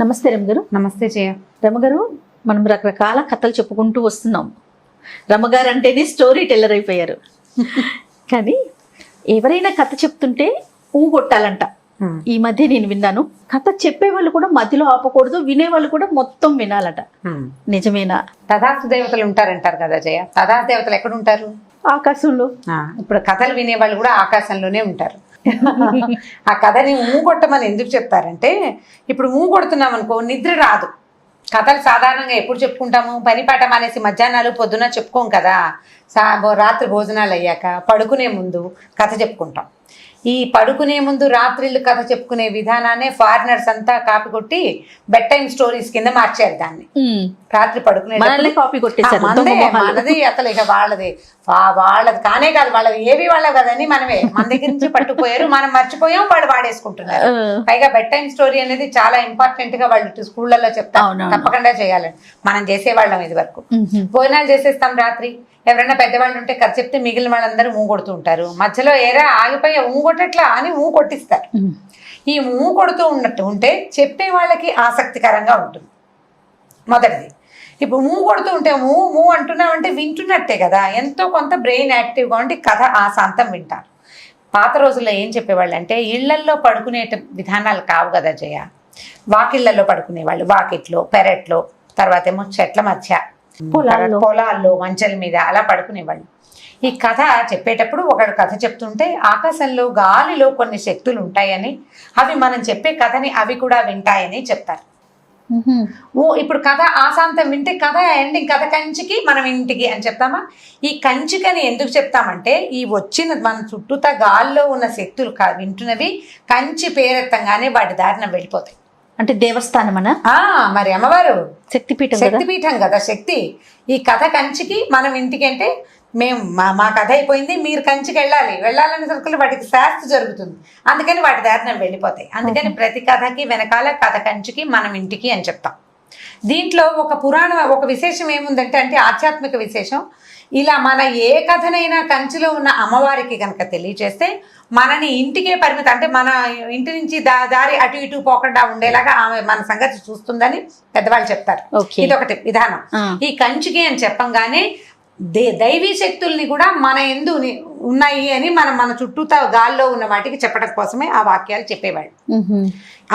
నమస్తే రమగారు. నమస్తే జయ. రమగారు, మనం రకరకాల కథలు చెప్పుకుంటూ వస్తున్నాం. రమగారు అంటేనే స్టోరీ టెల్లర్ అయిపోయారు. కానీ ఎవరైనా కథ చెప్తుంటే కొట్టాలంట. ఈ మధ్య నేను విన్నాను, కథ చెప్పేవాళ్ళు కూడా మధ్యలో ఆపకూడదు, వినేవాళ్ళు కూడా మొత్తం వినాలట. నిజమేనా? తథాస్తు దేవతలు ఉంటారంటారు కదా జయ. తథాస్తు దేవతలు ఎక్కడ ఉంటారు? ఆకాశంలో. ఇప్పుడు కథలు వినేవాళ్ళు కూడా ఆకాశంలోనే ఉంటారు. ఆ కథని కొట్టమని ఎందుకు చెప్తారంటే, ఇప్పుడు కొడుతున్నాం అనుకో నిద్ర రాదు. కథలు సాధారణంగా ఎప్పుడు చెప్పుకుంటాము? పని పాట మానేసి మధ్యాహ్నాలు పొద్దున చెప్పుకోం కదా. రాత్రి భోజనాలు అయ్యాక పడుకునే ముందు కథ చెప్పుకుంటాం. ఈ పడుకునే ముందు రాత్రిళ్ళు కథ చెప్పుకునే విధానాన్ని ఫారినర్స్ అంతా కాపీ కొట్టి బెడ్ టైమ్ స్టోరీస్ కింద మార్చారు దాన్ని. రాత్రి పడుకునే కాపీ కొట్టేశారు. మనది అసలు ఇక వాళ్ళది కానే కాదు, వాళ్ళవి ఏవి వాళ్ళవి కదని మనమే మన దగ్గర నుంచి పట్టుకుపోయారు, మనం మర్చిపోయాం, వాళ్ళు వాడేసుకుంటున్నారు. పైగా బెడ్ టైమ్ స్టోరీ అనేది చాలా ఇంపార్టెంట్ గా వాళ్ళు స్కూళ్ళల్లో చెప్తారు, తప్పకుండా చేయాలని. మనం చేసేవాళ్ళం ఇది వరకు. భోజనాలు చేసేస్తాం రాత్రి. ఎవరైనా పెద్దవాళ్ళు ఉంటే కథ చెప్తే మిగిలిన వాళ్ళందరూ కొడుతూ ఉంటారు. మధ్యలో ఏరా ఆగిపోయి కొట్టట్లా అని కొట్టిస్తారు. ఈ కొడుతూ ఉన్నట్టు ఉంటే చెప్పే వాళ్ళకి ఆసక్తికరంగా ఉంటుంది. మొదటిది. ఇప్పుడు కొడుతూ ఉంటే అంటున్నామంటే వింటున్నట్టే కదా, ఎంతో కొంత బ్రెయిన్ యాక్టివ్గా ఉండి కథ ఆశాంతం వింటారు. పాత రోజుల్లో ఏం చెప్పేవాళ్ళు అంటే, ఇళ్లల్లో పడుకునే విధానాలు కావు కదా జయ. వాకిళ్లలో పడుకునేవాళ్ళు, వాకిట్లో, పెరట్లో, తర్వాత ఏమో చెట్ల మధ్య, పొలాల్లో మంచల మీద అలా పడుకునేవాళ్ళు. ఈ కథ చెప్పేటప్పుడు ఒకడు కథ చెప్తుంటే ఆకాశంలో గాలిలో కొన్ని శక్తులు ఉంటాయని, అవి మనం చెప్పే కథని అవి కూడా వింటాయని చెప్తారు. ఇప్పుడు కథ ఆశాంతం వింటే కథ ఎండింగ్, కథ కంచికి మనం ఇంటికి అని చెప్తామా? ఈ కంచికని ఎందుకు చెప్తామంటే, ఈ వచ్చిన మన చుట్టూతా గాల్లో ఉన్న శక్తులు వింటున్నవి కంచి పేరెత్తంగానే వాటి దారిన వెళ్ళిపోతాయి. అంటే దేవస్థానం అనా? మరి అమ్మవారు శక్తిపీఠం కదా. శక్తి ఈ కథ కంచికి, మనం ఇంటికి అంటే మేము మా కథ అయిపోయింది, మీరు కంచికి వెళ్ళాలని సరుకులు వాటికి శాస్త్ర జరుగుతుంది, అందుకని వాటి దారిన వెళ్ళిపోతాయి. అందుకని ప్రతి కథకి వెనకాల కథ కంచికి, మనం ఇంటికి అని చెప్తాం. దీంట్లో ఒక విశేషం ఏముందంటే, ఆధ్యాత్మిక విశేషం. ఇలా మన ఏ కథనైనా కంచిలో ఉన్న అమ్మవారికి కనుక తెలియచేస్తే మనని ఇంటికే పరిమితం, అంటే మన ఇంటి నుంచి దారి అటు ఇటు పోకుండా ఉండేలాగా ఆమె మన సంగతి చూస్తుందని పెద్దవాళ్ళు చెప్తారు. ఇది ఒకటి విధానం. ఈ కంచికి అని చెప్పంగానే దైవీ శక్తుల్ని కూడా మన ఎందు ఉన్నాయి అని మన చుట్టూతా గాల్లో ఉన్న వాటికి చెప్పడం కోసమే ఆ వాక్యాలు చెప్పేవాళ్ళు.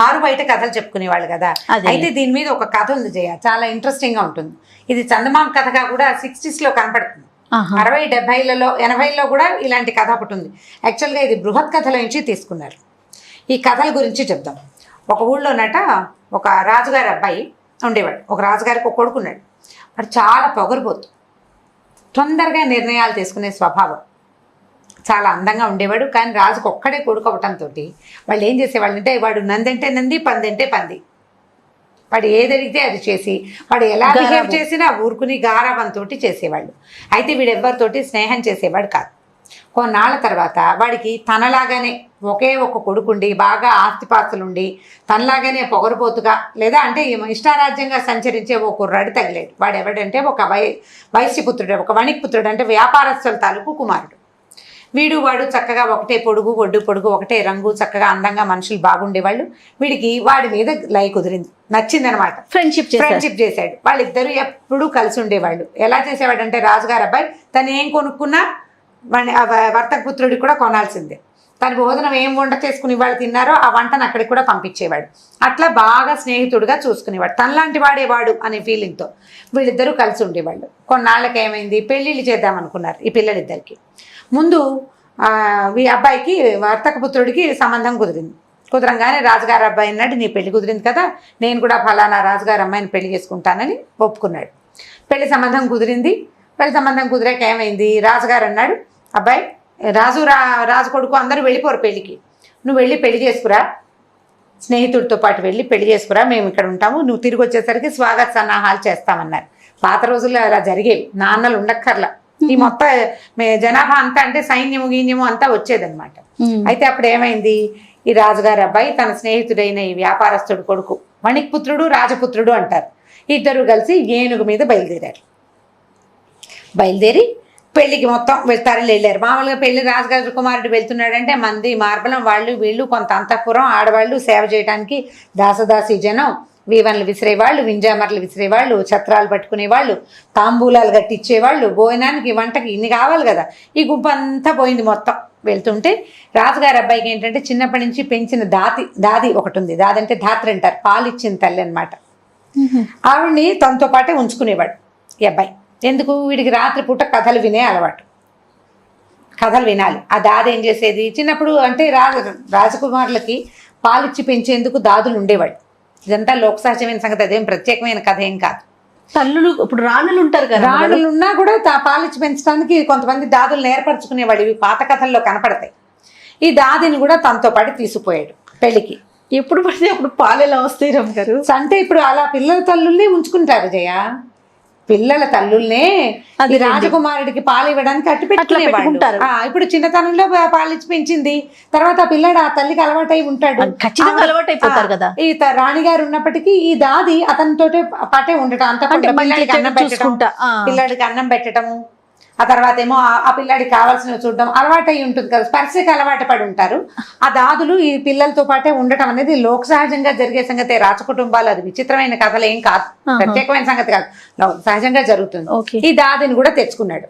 ఆరు బయట కథలు చెప్పుకునేవాళ్ళు కదా. అయితే దీని మీద ఒక కథ ఉంది జయ, చాలా ఇంట్రెస్టింగ్ గా ఉంటుంది. ఇది చందమామ కథగా కూడా 60s లో కనపడుతుంది. 60, 70లలో 80ల్లో కూడా ఇలాంటి కథ ఒకటి ఉంది. యాక్చువల్గా ఇది బృహత్ కథల నుంచి తీసుకున్నారు. ఈ కథల గురించి చెప్దాం. ఒక ఊళ్ళోనట ఒక రాజుగారి అబ్బాయి ఉండేవాడు. ఒక రాజుగారికి ఒక కొడుకున్నాడు. వాడు చాలా పొగరుబోతు, తొందరగా నిర్ణయాలు తీసుకునే స్వభావం, చాలా అందంగా ఉండేవాడు. కానీ రాజుకు ఒక్కడే కొడుకు అవటంతో వాళ్ళు ఏం చేసేవాళ్ళు అంటే, వాడు నందంటే నంది, పందంటే పంది, వాడు ఏది అడిగితే అది చేసి, వాడు ఎలా బిహేవ్ చేసినా ఊరుకుని గారాబంతో చేసేవాళ్ళు. అయితే వీడు ఎవరితోటి స్నేహం చేసేవాడు కాదు. కొన్నాళ్ళ తర్వాత వాడికి తనలాగానే ఒకే ఒక కొడుకుండి, బాగా ఆస్తిపాస్తులుండి, తనలాగానే పొగరుపోతుగా లేదా అంటే ఇష్టారాజ్యంగా సంచరించే ఒక కుర్రాడు తగిలాడు. వాడు ఎవడంటే ఒక వైశ్యపుత్రుడు, ఒక వణిక్పుత్రుడు, అంటే వ్యాపారస్తుల తాలూకు కుమారుడు. వాడు చక్కగా ఒకటే పొడుగు, ఒడ్డు పొడుగు, ఒకటే రంగు, చక్కగా అందంగా మనుషులు బాగుండేవాళ్ళు. వీడికి వాడి మీద లై కుదిరింది, నచ్చిందనమాట. ఫ్రెండ్షిప్ చేశాడు. వాళ్ళిద్దరూ ఎప్పుడూ కలిసి ఉండేవాళ్ళు. ఎలా చేసేవాడు అంటే, రాజుగారు అబ్బాయి తను ఏం కొనుక్కున్నా వర్తక పుత్రుడికి కూడా కొనాల్సిందే. తన భోజనం ఏం వంట చేసుకుని వాళ్ళు తిన్నారో ఆ వంటను అక్కడికి కూడా పంపించేవాడు. అట్లా బాగా స్నేహితుడుగా చూసుకునేవాడు. తనలాంటి వాడేవాడు అనే ఫీలింగ్తో వీళ్ళిద్దరూ కలిసి ఉండేవాళ్ళు. కొన్నాళ్ళకి ఏమైంది, పెళ్ళిళ్ళు చేద్దామనుకున్నారు ఈ పిల్లలిద్దరికి. ముందు ఈ అబ్బాయికి వర్తక పుత్రుడికి సంబంధం కుదరంగానే రాజుగారు అబ్బాయి అన్నాడు, నీ పెళ్లి కుదిరింది కదా, నేను కూడా ఫలానా రాజుగారు అమ్మాయిని పెళ్లి చేసుకుంటానని ఒప్పుకున్నాడు. పెళ్లి సంబంధం కుదిరింది. పెళ్లి సంబంధం కుదిరాక ఏమైంది, రాజుగారు అన్నాడు, అబ్బాయి రాజు కొడుకు అందరూ వెళ్ళిపోరు పెళ్ళికి, నువ్వు వెళ్ళి పెళ్లి చేసుకురా, స్నేహితుడితో పాటు వెళ్ళి పెళ్లి చేసుకురా, మేము ఇక్కడ ఉంటాము, నువ్వు తిరిగి వచ్చేసరికి స్వాగత సన్నాహాలు చేస్తామన్నారు. పాత రోజుల్లో అలా జరిగేవి, నాన్నలు ఉండక్కర్లా. ఈ మొత్తం జనాభా అంతా అంటే సైన్యము గీన్యము అంతా వచ్చేదన్నమాట. అయితే అప్పుడు ఏమైంది, ఈ రాజుగారి అబ్బాయి తన స్నేహితుడైన ఈ వ్యాపారస్తుడు కొడుకు, వణిక్పుత్రుడు రాజపుత్రుడు అంటారు, ఇద్దరు కలిసి ఏనుగు మీద బయలుదేరి పెళ్లికి మొత్తం వెళ్తారని వెళ్ళారు. మామూలుగా పెళ్లి రాజుగారి కుమారుడు వెళ్తున్నాడంటే మంది మార్బలం వాళ్ళు వీళ్ళు కొంత అంతఃపురం, ఆడవాళ్ళు సేవ చేయడానికి దాసదాసి జనం వీవన్లు విసిరేవాళ్ళు, వింజామర్లు విసిరేవాళ్ళు, ఛత్రాలు పట్టుకునేవాళ్ళు, తాంబూలాలు కట్టించేవాళ్ళు, భోజనానికి వంటకి ఇన్ని కావాలి కదా. ఈ గుంపు అంతా పోయింది మొత్తం. వెళ్తుంటే రాజుగారి అబ్బాయికి ఏంటంటే చిన్నప్పటి నుంచి పెంచిన దాది ఒకటి ఉంది. దాది అంటే ధాత్రి అంటారు, పాలు ఇచ్చిన తల్లి అనమాట. ఆవిడ్ని తనతో పాటే ఉంచుకునేవాడు ఈ అబ్బాయి. ఎందుకు? వీడికి రాత్రిపూట కథలు వినే అలవాటు, కథలు వినాలి. ఆ దాది ఏం చేసేది, చిన్నప్పుడు అంటే రాజకుమారులకి పాలిచ్చి పెంచేందుకు దాదులు ఉండేవాడు. ఇదంతా లోక సహజమైన సంగతి, అదేం ప్రత్యేకమైన కథ ఏం కాదు. తల్లులు ఇప్పుడు రాణులు ఉంటారు కదా, రాణులు ఉన్నా కూడా పాలిచ్చి పెంచడానికి కొంతమంది దాదులు ఏర్పరచుకునేవాడు. ఇవి పాత కథల్లో కనపడతాయి. ఈ దాదిని కూడా తనతో పాటు తీసుకుపోయాడు పెళ్లికి. ఎప్పుడు పడితే అప్పుడు పాలు ఎలా వస్తాయి రమ్మ గారు? అంటే ఇప్పుడు అలా పిల్లల తల్లుల్ని ఉంచుకుంటారు జయ. పిల్లల తల్లుల్నే ఈ రాజకుమారుడికి పాలు ఇవ్వడానికి అట్టు పెట్టుకుంటారు. ఇప్పుడు చిన్నతనంలో పాలిచ్చి పెంచింది, తర్వాత ఆ పిల్లాడు ఆ తల్లికి అలవాటై ఉంటాడు, ఖచ్చితంగా అలవాటైపోతారు కదా. ఈ రాణిగారు ఉన్నప్పటికీ ఈ దాది అతనితోటే పాటే ఉండటం, అంత పిల్లాడికి అన్నం పెట్టడం, పిల్లాడికి అన్నం పెట్టడము, ఆ తర్వాత ఏమో ఆ పిల్లాడికి కావాల్సినవి చూడడం అలవాటై ఉంటుంది కదా. స్పర్శకి అలవాటు పడి ఉంటారు. ఆ దాదులు ఈ పిల్లలతో పాటే ఉండటం అనేది లోక సహజంగా జరిగే సంగతే. రాజకుటుంబాలు అది విచిత్రమైన కథలు ఏం కాదు, ప్రత్యేకమైన సంగతి కాదు, సహజంగా జరుగుతుంది. ఈ దాదిని కూడా తెచ్చుకున్నాడు.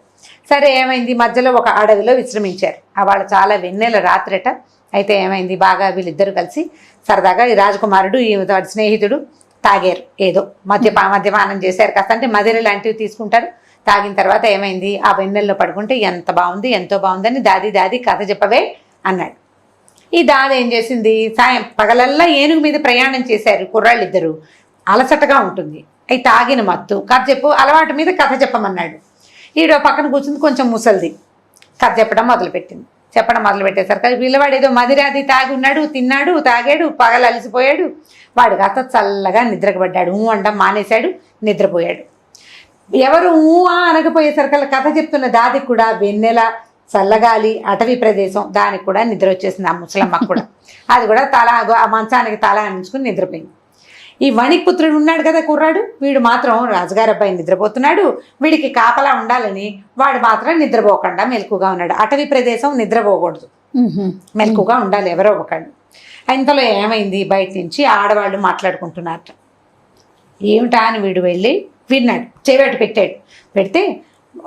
సరే ఏమైంది, మధ్యలో ఒక అడవిలో విశ్రమించారు. వాళ్ళు చాలా వెన్నెల రాత్రట. అయితే ఏమైంది, బాగా వీళ్ళిద్దరు కలిసి సరదాగా ఈ రాజకుమారుడు ఈ స్నేహితుడు తాగారు, ఏదో మద్యపానం చేశారు. కాస్త అంటే మదిర లాంటివి తీసుకుంటారు. తాగిన తర్వాత ఏమైంది, ఆ వెన్నెల్లో పడుకుంటే ఎంత బాగుంది, ఎంతో బాగుందని దాది కథ చెప్పవే అన్నాడు. ఈ దాది ఏం చేసింది, పగలల్లా ఏనుగు మీద ప్రయాణం చేశారు కుర్రాళ్ళిద్దరు, అలసటగా ఉంటుంది. అవి తాగిన మత్తు, కథ చెప్పు, అలవాటు మీద కథ చెప్పమన్నాడు. ఈడో పక్కన కూర్చుంది కొంచెం ముసలిది, కథ చెప్పడం మొదలుపెట్టేసరికి పిల్లవాడు ఏదో మదిరాది తాగి ఉన్నాడు, తిన్నాడు, తాగాడు, పగలు అలసిపోయాడు. వాడు కాస్త చల్లగా నిద్రపడ్డాడు, అండం మానేశాడు, నిద్రపోయాడు. ఎవరు అనకపోయేసరికి కథ చెప్తున్న దాదికి కూడా వెన్నెల, చల్లగాలి, అటవీ ప్రదేశం, దానికి కూడా నిద్ర వచ్చేసింది. ఆ ముసలమ్మకు కూడా అది కూడా ఆ మంచానికి తల అంచుకుని నిద్రపోయింది. ఈ వణిక్పుత్రుడు ఉన్నాడు కదా కుర్రాడు, వీడు మాత్రం రాజుగారి అబ్బాయి నిద్రపోతున్నాడు, వీడికి కాపలా ఉండాలని వాడు మాత్రం నిద్రపోకుండా మెలకుగా ఉన్నాడు. అటవీ ప్రదేశం, నిద్రపోకూడదు, మెలకుగా ఉండాలి ఎవరో ఒకళ్ళు. ఇంతలో ఏమైంది, బయట నుంచి ఆడవాళ్ళు మాట్లాడుకుంటున్నారట. ఏమిటా అని వీడు వెళ్ళి విన్నాడు, చెవిటి పెడితే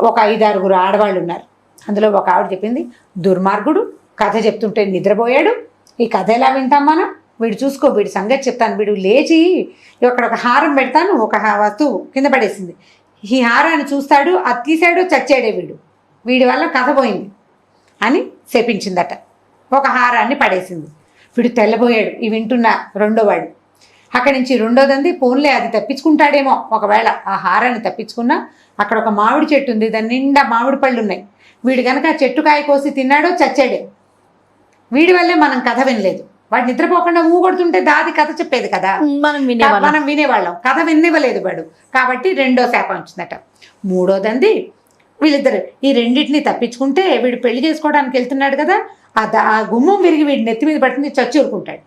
ఒక 5-6 ఆడవాళ్ళు ఉన్నారు. అందులో ఒక ఆవిడ చెప్పింది, దుర్మార్గుడు కథ చెప్తుంటే నిద్రపోయాడు, ఈ కథ ఎలా వింటాం మనం, వీడు చూసుకో, వీడి సంగతి చెప్తాను, వీడు లేచి ఇక్కడ ఒక హారం పెడతాను, ఒక వస్తువు కింద పడేసింది, ఈ హారాన్ని చూస్తాడు, అది తీసాడు, చచ్చాడే వీడి వల్ల కథ పోయింది అని శపించిందట. ఒక హారాన్ని పడేసింది. వీడు తెల్లబోయాడు. ఈ వింటున్న రెండోవాడు అక్కడి నుంచి రెండోదంది, పోన్లే అది తప్పించుకుంటాడేమో, ఒకవేళ ఆ హారాన్ని తప్పించుకున్నా అక్కడ ఒక మామిడి చెట్టు ఉంది, దాని నిండా మామిడి పళ్ళు ఉన్నాయి, వీడు కనుక ఆ చెట్టు కాయ కోసి తిన్నాడో చచ్చాడే, వీడి వల్లే మనం కథ వినలేదు. వాడు నిద్రపోకుండా కొడుతుంటే దాది కథ చెప్పేది కదా, మనం వినేవాళ్ళం, కథ వినివ్వలేదు వాడు, కాబట్టి రెండో శాపం వచ్చిందట. మూడోదంది, వీళ్ళిద్దరు ఈ రెండింటిని తప్పించుకుంటే వీడు పెళ్లి చేసుకోవడానికి వెళ్తున్నాడు కదా, ఆ గుమ్మం విరిగి వీడి నెత్తి మీద పడుతుంది, చచ్చి ఊరుకుంటాడు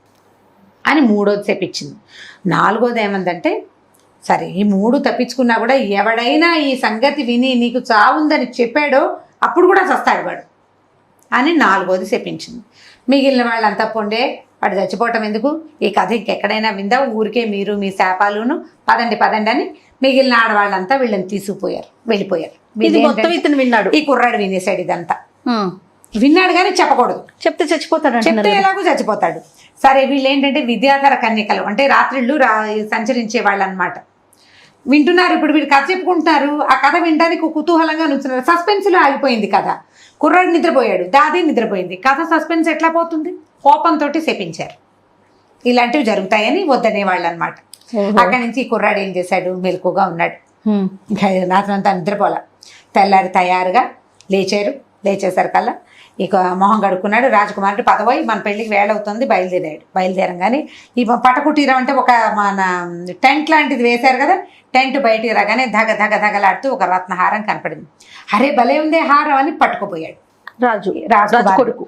అని మూడోది చెప్పించింది. నాలుగోది ఏమందంటే, సరే ఈ 3 తప్పించుకున్నా కూడా ఎవడైనా ఈ సంగతి విని నీకు చావుందని చెప్పాడో అప్పుడు కూడా చస్తాడు వాడు అని నాలుగోది చెప్పించింది. మిగిలిన వాళ్ళంతా పొండే, వాడు చచ్చిపోవటం ఎందుకు, ఈ కథ ఇంకెక్కడైనా విందా, ఊరికే మీరు మీ శాపాలును, పదండి అని మిగిలిన ఆడవాళ్ళంతా వీళ్ళని వెళ్ళిపోయారు. విన్నాడు ఈ కుర్రాడు, వినేశాడు ఇదంతా. విన్నాడు కానీ చెప్పకూడదు, చెప్తే చచ్చిపోతాడు, చెప్తే ఎలాగో చచ్చిపోతాడు. సరే వీళ్ళు ఏంటంటే విద్యాధర కన్యకలు, అంటే రాత్రిళ్ళు సంచరించే వాళ్ళు అనమాట. వింటున్నారు, ఇప్పుడు వీళ్ళు కథ చెప్పుకుంటున్నారు, ఆ కథ వినడానికి కుతూహలంగా నుంచున్నారు. సస్పెన్స్లో ఆగిపోయింది కథ. కుర్రాడు నిద్రపోయాడు, దాది నిద్రపోయింది, కథ సస్పెన్స్ ఎట్లా పోతుంది? కోపంతో శపించారు. ఇలాంటివి జరుగుతాయని వద్దనేవాళ్ళు అనమాట. అక్కడి నుంచి ఈ కుర్రాడు ఏం చేశాడు, మెలకుగా ఉన్నాడు, రాత్రంతా నిద్రపోలా. తెల్లారి తయారుగా లేచేసరికల్లా ఇక మొహం కడుక్కున్నాడు. రాజకుమారుడు పదవై మన పెళ్ళికి వేళ అవుతుంది, బయలుదేరంగానే ఈ పటకుటీరం అంటే ఒక మన టెంట్ లాంటిది వేశారు కదా, టెంట్ బయటికి రాగానే ధగలాడుతూ ఒక రత్నహారం కనపడింది. అరే భలే ఉందే హారం అని పట్టుకుపోయాడు రాజు కొడుకు.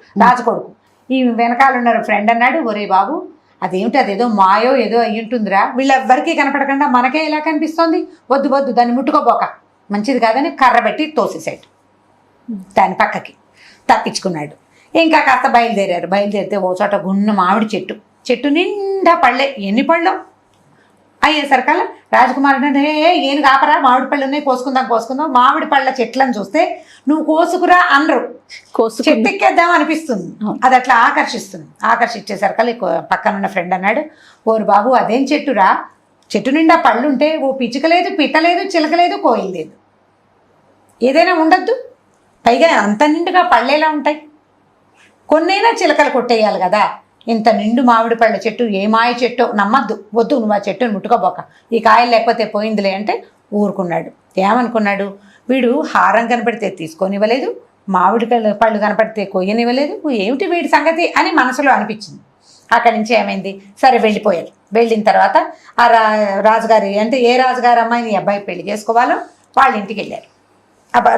ఈ వెనకాల ఉన్నారు ఫ్రెండ్ అన్నాడు, ఒరే బాబు అదేమిటి, అదేదో మాయో ఏదో అయ్యుంటుందిరా, వీళ్ళెవ్వరికీ కనపడకుండా మనకే ఎలా కనిపిస్తోంది, వద్దు దాన్ని ముట్టుకోబోక, మంచిది కాదని కర్ర పెట్టి తోసేసాడు దాని పక్కకి. తప్పించుకున్నాడు. ఇంకా కాస్త బయలుదేరితే ఓ చోట గున్న మామిడి చెట్టు నిండా పళ్ళే. ఎన్ని పళ్ళు? అయ్యేసరికల్లా రాజకుమారుడు అంటే ఏం కాపరా మామిడి పళ్ళు ఉన్నాయి కోసుకుందాం మామిడి పళ్ళ చెట్లను చూస్తే నువ్వు కోసుకురా అనరు, చెట్టు ఎక్కేద్దాం అనిపిస్తుంది. అది అట్లా ఆకర్షించేసరికల్లా పక్కన ఉన్న ఫ్రెండ్ అన్నాడు, ఓరు బాబు అదేం చెట్టురా, చెట్టు నిండా పళ్ళు ఉంటే ఓ పిచ్చుక లేదు, పిట్ట లేదు, చిలక లేదు, కోయిల్ లేదు, ఏదైనా ఉండద్దు, పైగా అంత నిండుగా పళ్ళేలా ఉంటాయి, కొన్నైనా చిలకలు కొట్టేయాలి కదా, ఇంత నిండు మామిడి పళ్ళ చెట్టు ఏ మాయ చెట్టు నమ్మద్దు, వద్దు నువ్వు ఆ చెట్టును ముట్టుకోబోక, ఈ కాయలు లేకపోతే పోయిందిలే అంటే ఊరుకున్నాడు. ఏమనుకున్నాడు, వీడు హారం కనపడితే తీసుకొనివ్వలేదు, మామిడి పళ్ళు కనపడితే కొయ్యనివ్వలేదు, ఏమిటి వీడి సంగతి అని మనసులో అనిపించింది. అక్కడి నుంచి ఏమైంది, సరే వెళ్ళిపోయారు. వెళ్ళిన తర్వాత ఆ రాజుగారి అంటే ఏ రాజుగారి అమ్మాయిని ఈ అబ్బాయి పెళ్లి చేసుకోవాలో వాళ్ళ ఇంటికి వెళ్ళారు.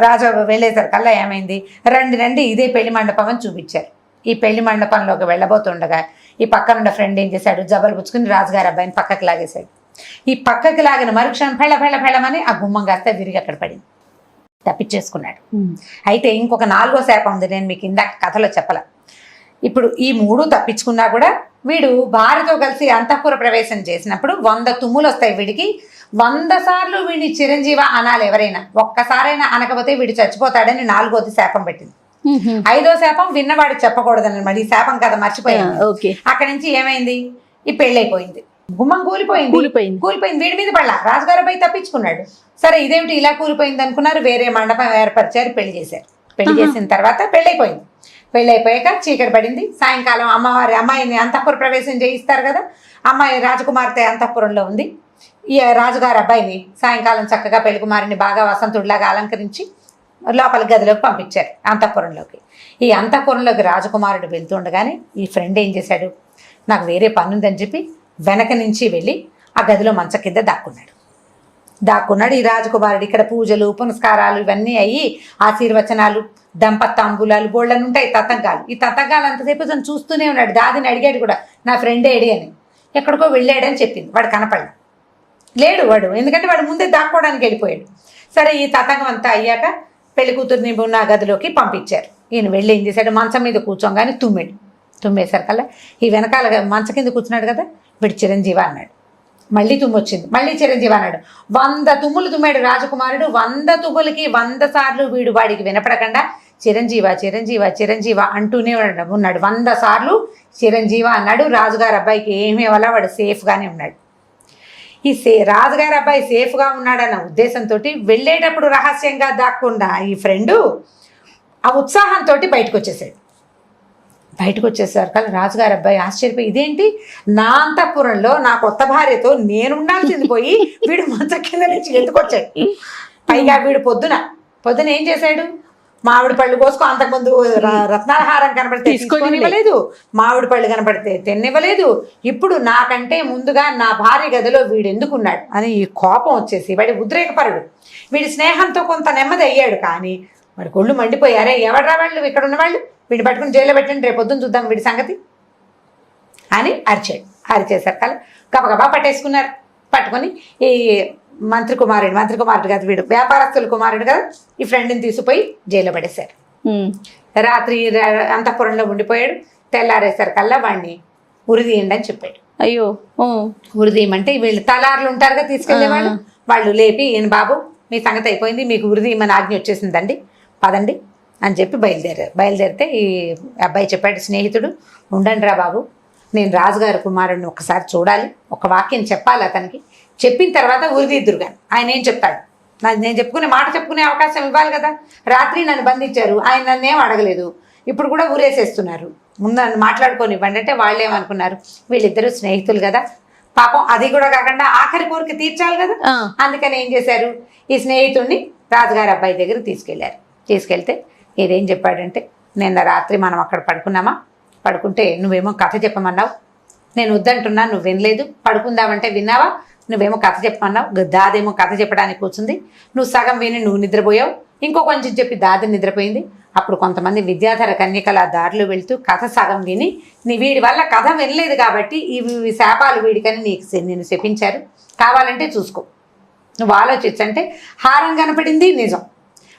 రాజు వెళ్ళేసరికల్లా ఏమైంది, రండి ఇదే పెళ్లి మండపం అని చూపించారు. ఈ పెళ్లి మండపంలోకి వెళ్ళబోతుండగా ఈ పక్కనున్న ఫ్రెండ్ ఏం చేశాడు, జబలు పుచ్చుకుని రాజుగారి అబ్బాయిని పక్కకి లాగేశాడు. ఈ పక్కకి లాగిన మరుక్షణం ఫెళ్ళమని ఆ గుమ్మం కాస్త విరిగి అక్కడ పడింది, తప్పించేసుకున్నాడు. అయితే ఇంకొక 4వ శాపం ఉంది, నేను మీకు ఇందాక కథలో చెప్పల. ఇప్పుడు ఈ 3 తప్పించుకున్నా కూడా వీడు భార్యతో కలిసి అంతఃపుర ప్రవేశం చేసినప్పుడు 100 తుమ్ములు వస్తాయి వీడికి. 100 సార్లు వీడిని చిరంజీవ అనాలి ఎవరైనా, ఒక్కసారైనా అనకపోతే వీడు చచ్చిపోతాడని 4వది శాపం పెట్టింది. 5వ శాపం విన్నవాడు చెప్పకూడదని, మళ్ళీ శాపం కదా మర్చిపోయింది. అక్కడి నుంచి ఏమైంది, ఈ పెళ్ళైపోయింది, గుమ్మం కూలిపోయింది వీడి మీద పడలా, రాజుగారు పోయి తప్పించుకున్నాడు. సరే ఇదేమిటి ఇలా కూలిపోయింది అనుకున్నారు, వేరే మండపం ఏర్పరిచారు, పెళ్లి చేశారు. పెళ్లి చేసిన తర్వాత పెళ్ళైపోయాక చీకటి పడింది. సాయంకాలం అమ్మాయిని అంతఃపుర ప్రవేశం చేయిస్తారు కదా, అమ్మాయి రాజకుమార్తె అంతఃపురంలో ఉంది. ఈ రాజుగారి అబ్బాయిని సాయంకాలం చక్కగా పెళ్లి కుమారుని బాగా వసంతుడిలాగా అలంకరించి లోపల గదిలోకి పంపించారు, అంతఃపురంలోకి. ఈ అంతఃపురంలోకి రాజకుమారుడు వెళ్తుండగానే ఈ ఫ్రెండ్ ఏం చేశాడు, నాకు వేరే పని ఉందని చెప్పి వెనక నుంచి వెళ్ళి ఆ గదిలో మంచం కింద దాక్కున్నాడు. ఈ రాజకుమారుడు ఇక్కడ పూజలు పునస్కారాలు ఇవన్నీ అయ్యి ఆశీర్వచనాలు దంపతాంబులాలు బోళ్ళని ఉంటాయి తతంగాలు. ఈ తతంగాలు అంతసేపు తను చూస్తూనే ఉన్నాడు. దాదిని అడిగాడు కూడా, నా ఫ్రెండ్ ఏడి అని. ఎక్కడికో వెళ్ళాడని చెప్పింది, వాడు కనపడలేదు, లేడు వాడు, ఎందుకంటే వాడు ముందే దాక్కోవడానికి వెళ్ళిపోయాడు. సరే ఈ తతంగం అంతా అయ్యాక పెళ్లి కూతుర్ని ఉన్న గదిలోకి పంపించారు. ఈయన వెళ్ళి ఏం చేశాడు, మంచం మీద కూర్చోగానే తుమ్మేసరికల్లా ఈ వెనకాల మంచం కింద కూర్చున్నాడు కదా, వీడు చిరంజీవి అన్నాడు. మళ్ళీ తుమ్మొచ్చింది, మళ్ళీ చిరంజీవి అన్నాడు. 100 తుమ్ములు తుమ్మాడు రాజకుమారుడు. 100 తుమ్ములకి 100 సార్లు వీడు వాడికి వినపడకుండా చిరంజీవ అంటూనే ఉన్నాడు. 100 సార్లు చిరంజీవ అన్నాడు. రాజుగారి అబ్బాయికి ఏమీ వల్ల వాడు సేఫ్గానే ఉన్నాడు. ఈ రాజుగారి అబ్బాయి సేఫ్గా ఉన్నాడన్న ఉద్దేశంతో వెళ్ళేటప్పుడు రహస్యంగా దాక్కుండా ఈ ఫ్రెండు ఆ ఉత్సాహంతో బయటకు వచ్చేసారు కదా రాజుగారి అబ్బాయి ఆశ్చర్యపోయి, ఇదేంటి నా అంతఃపురంలో నా కొత్త భార్యతో నేను ఉండాల్సింది పోయి వీడు మంచం కింద నుంచి ఎందుకొచ్చాడు. పైగా వీడు పొద్దున ఏం చేశాడు, మామిడి పళ్ళు కోసుకో, అంతకుముందు రత్నాహారం కనపడితే తీసుకొనివ్వలేదు, మామిడి పళ్ళు కనపడితే తిన్నివ్వలేదు. ఇప్పుడు నాకంటే ముందుగా నా భార్య గదిలో వీడు ఎందుకున్నాడు అని ఈ కోపం వచ్చేసి వాడి ఉద్రేకపరుడు. వీడి స్నేహంతో కొంత నెమ్మది అయ్యాడు, కానీ వాడి కొళ్ళు మండిపోయారే, ఎవడ్రా వాళ్ళు, ఇక్కడ ఉన్న వాళ్ళు, వీడిని పట్టుకుని జైల్లో పెట్టండి, రేపు పొద్దున్న చూద్దాం వీడి సంగతి అని అరిచేసరికల్లా గబగబా పట్టేసుకున్నారు. పట్టుకొని ఈ మంత్రి కుమారుడు కదా వీడు, వ్యాపారస్తుల కుమారుడు కదా, ఈ ఫ్రెండ్ని తీసుకుపోయి జైల్లో పడేశారు. రాత్రి అంతఃపురంలో ఉండిపోయాడు. తెల్లారేసరికల్లా వాడిని ఉరిదీయండి అని చెప్పాడు. అయ్యో, ఉరిదీయమంటే వీళ్ళు తలార్లు ఉంటారు కదా తీసుకెళ్లేవాళ్ళు, వాళ్ళు లేపి, ఈయన బాబు మీ సంగతి అయిపోయింది, మీకు ఉరిదీయమని ఆజ్ఞ వచ్చేసిందండి, పదండి అని చెప్పి బయలుదేరితే ఈ అబ్బాయి చెప్పాడు, స్నేహితుడు ఉండండి రా బాబు, నేను రాజుగారి కుమారుడిని ఒకసారి చూడాలి, ఒక వాక్యం చెప్పాలి అతనికి, చెప్పిన తర్వాత ఉరిదిద్దురు కానీ ఆయన ఏం చెప్తాడు, నేను చెప్పుకునే అవకాశం ఇవ్వాలి కదా. రాత్రి నన్ను బంధించారు, ఆయన నన్నేం అడగలేదు, ఇప్పుడు కూడా ఊరేసేస్తున్నారు, ముందు నన్ను మాట్లాడుకొని ఇవ్వండి అంటే వాళ్ళు ఏమనుకున్నారు, వీళ్ళిద్దరూ స్నేహితులు కదా, పాపం అది కూడా కాకుండా ఆఖరి కోరిక తీర్చాలి కదా. అందుకని ఏం చేశారు, ఈ స్నేహితుడిని రాజుగారి అబ్బాయి దగ్గర తీసుకెళ్తే ఇదేం చెప్పాడంటే, నిన్న రాత్రి మనం అక్కడ పడుకుంటే నువ్వేమో కథ చెప్పమన్నావు, నేను వద్దంటున్నా, నువ్వు వినలేదు, పడుకుందామంటే విన్నావా, నువ్వేమో కథ చెప్పమన్నావు, దాదేమో కథ చెప్పడానికి కూర్చుంది, నువ్వు సగం విని నువ్వు నిద్రపోయావు, ఇంకో కొంచెం చెప్పి దాది నిద్రపోయింది. అప్పుడు కొంతమంది విద్యాధర కన్యకల దారిలో వెళ్తూ కథ సగం విని వీడి వల్ల కథ వినలేదు కాబట్టి ఇవి శాపాలు వీడికని నేను శపించారు, కావాలంటే చూసుకో, నువ్వు ఆలోచించంటే హారం కనపడింది నిజం,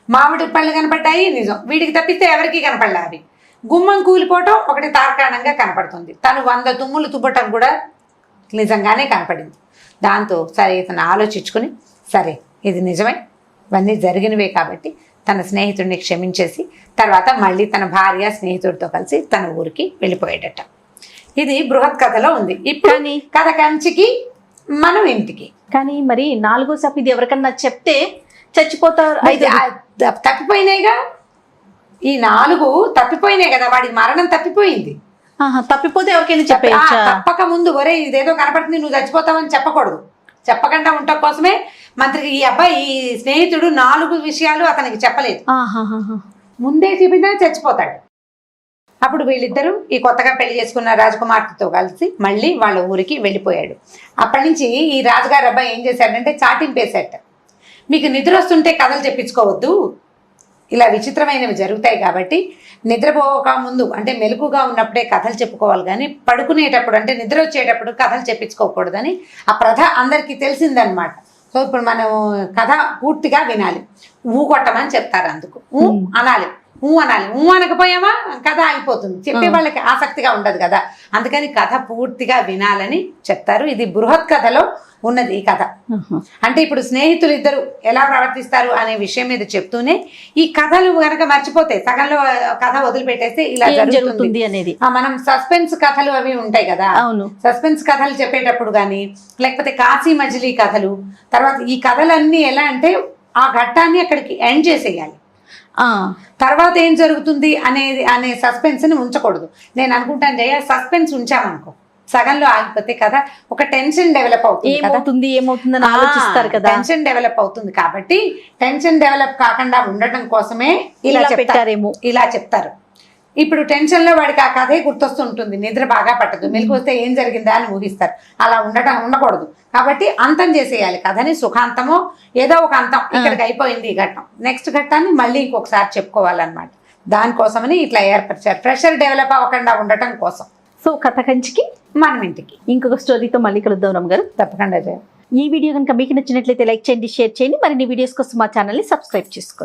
మామిడి పళ్ళు కనపడ్డాయి నిజం, వీడికి తప్పిస్తే ఎవరికి కనపడలే. అవి గుమ్మం కూలిపోవటం ఒకటి తార్కాణంగా కనపడుతుంది, తను 100 తుమ్ములు తుబ్బటం కూడా నిజంగానే కనపడింది. దాంతో సరే ఇతను ఆలోచించుకుని సరే ఇది నిజమే, ఇవన్నీ జరిగినవే కాబట్టి తన స్నేహితుడిని క్షమించేసి తర్వాత మళ్ళీ తన భార్య స్నేహితుడితో కలిసి తన ఊరికి వెళ్ళిపోయేటట్ట. ఇది బృహత్ కథలో ఉంది. ఇప్పుడు కథ కంచికి మనం ఇంటికి. కానీ మరి 4వ శాపం ఇది ఎవరికన్నా చెప్తే చచ్చిపోతారు. తప్పిపోయినాయిగా, ఈ 4 తప్పిపోయినాయి కదా, వాడికి మరణం తప్పిపోయింది. తప్పిపోతే ఎవరికైనా చెప్పేయచ్చా? తప్పక ముందు ఒరే ఇదేదో కనపడుతుంది నువ్వు చచ్చిపోతావని చెప్పకూడదు. చెప్పకుండా ఉండటం కోసమే మంత్రికి ఈ అబ్బాయి ఈ స్నేహితుడు 4 విషయాలు అతనికి చెప్పలేదు. ముందే చెబితే చచ్చిపోతాడు. అప్పుడు వీళ్ళిద్దరూ ఈ కొత్తగా పెళ్లి చేసుకున్న రాజకుమార్తెతో కలిసి మళ్ళీ వాళ్ళ ఊరికి వెళ్ళిపోయాడు. అప్పటి నుంచి ఈ రాజుగారి అబ్బాయి ఏం చేశాడంటే చాటింపేశాట. మీకు నిద్ర వస్తుంటే కథలు చెప్పించుకోవద్దు, ఇలా విచిత్రమైనవి జరుగుతాయి కాబట్టి నిద్రపోక ముందు అంటే మెలకుగా ఉన్నప్పుడే కథలు చెప్పుకోవాలి, కానీ పడుకునేటప్పుడు అంటే నిద్ర వచ్చేటప్పుడు కథలు చెప్పించుకోకూడదని ఆ ప్రథ అందరికీ తెలిసిందనమాట. సో ఇప్పుడు మనం కథ పూర్తిగా వినాలి. కొట్టమని చెప్తారు, అందుకు అనాలి, అనాలి. అనకపోయామా కథ ఆగిపోతుంది, చెప్పే వాళ్ళకి ఆసక్తిగా ఉండదు కదా, అందుకని కథ పూర్తిగా వినాలని చెప్తారు. ఇది బృహత్ కథలో ఉన్నది ఈ కథ. అంటే ఇప్పుడు స్నేహితులు ఇద్దరు ఎలా ప్రవర్తిస్తారు అనే విషయం మీద చెప్తూనే ఈ కథలు గనక మర్చిపోతే సగంలో కథ వదిలిపెట్టేస్తే ఇలా జరుగుతుంది అనేది. మనం సస్పెన్స్ కథలు అవి ఉంటాయి కదా, సస్పెన్స్ కథలు చెప్పేటప్పుడు కానీ లేకపోతే కాశీ మజిలీ కథలు, తర్వాత ఈ కథలన్నీ ఎలా అంటే ఆ ఘట్టాన్ని అక్కడికి ఎండ్ చేసేయాలి. తర్వాత ఏం జరుగుతుంది అనే సస్పెన్స్ ని ఉంచకూడదు. నేను అనుకుంటాను జయ, సస్పెన్స్ ఉంచామనుకో సగంలో ఆగిపోతే కదా ఒక టెన్షన్ డెవలప్ అవుతుంది, ఏమవుతుందని ఆలోచిస్తారు కదా, టెన్షన్ డెవలప్ అవుతుంది. కాబట్టి టెన్షన్ డెవలప్ కాకుండా ఉండటం కోసమే ఇలా చెప్తారేమో, ఇలా చెప్తారు. ఇప్పుడు టెన్షన్ లో వాడికి ఆ కథే గుర్తొస్తుంటుంది, నిద్ర బాగా పట్టదు, మెలకు వస్తే ఏం జరిగిందా అని ఊహిస్తారు. అలా ఉండకూడదు. కాబట్టి అంతం చేసేయాలి కథని, సుఖాంతమో ఏదో ఒక అంతం, ఇక్కడికి అయిపోయింది ఈ ఘట్టం, నెక్స్ట్ ఘట్టాన్ని మళ్ళీ ఇంకొకసారి చెప్పుకోవాలన్నమాట. దానికోసమని ఇట్లా ఏర్పరిచారు, ప్రెషర్ డెవలప్ అవ్వకుండా ఉండటం కోసం. సో కథ కంచికి మనం ఇంటికి ఇంకొక స్టోరీతో మళ్ళీ కలుద్దాం రమ్మ గారు. తప్పకుండా. ఈ వీడియో కనుక మీకు నచ్చినట్లయితే లైక్ చేయండి, షేర్ చేయండి. మరిన్ని వీడియోస్ కోసం మా ఛానల్ని సబ్స్క్రైబ్ చేసుకోండి.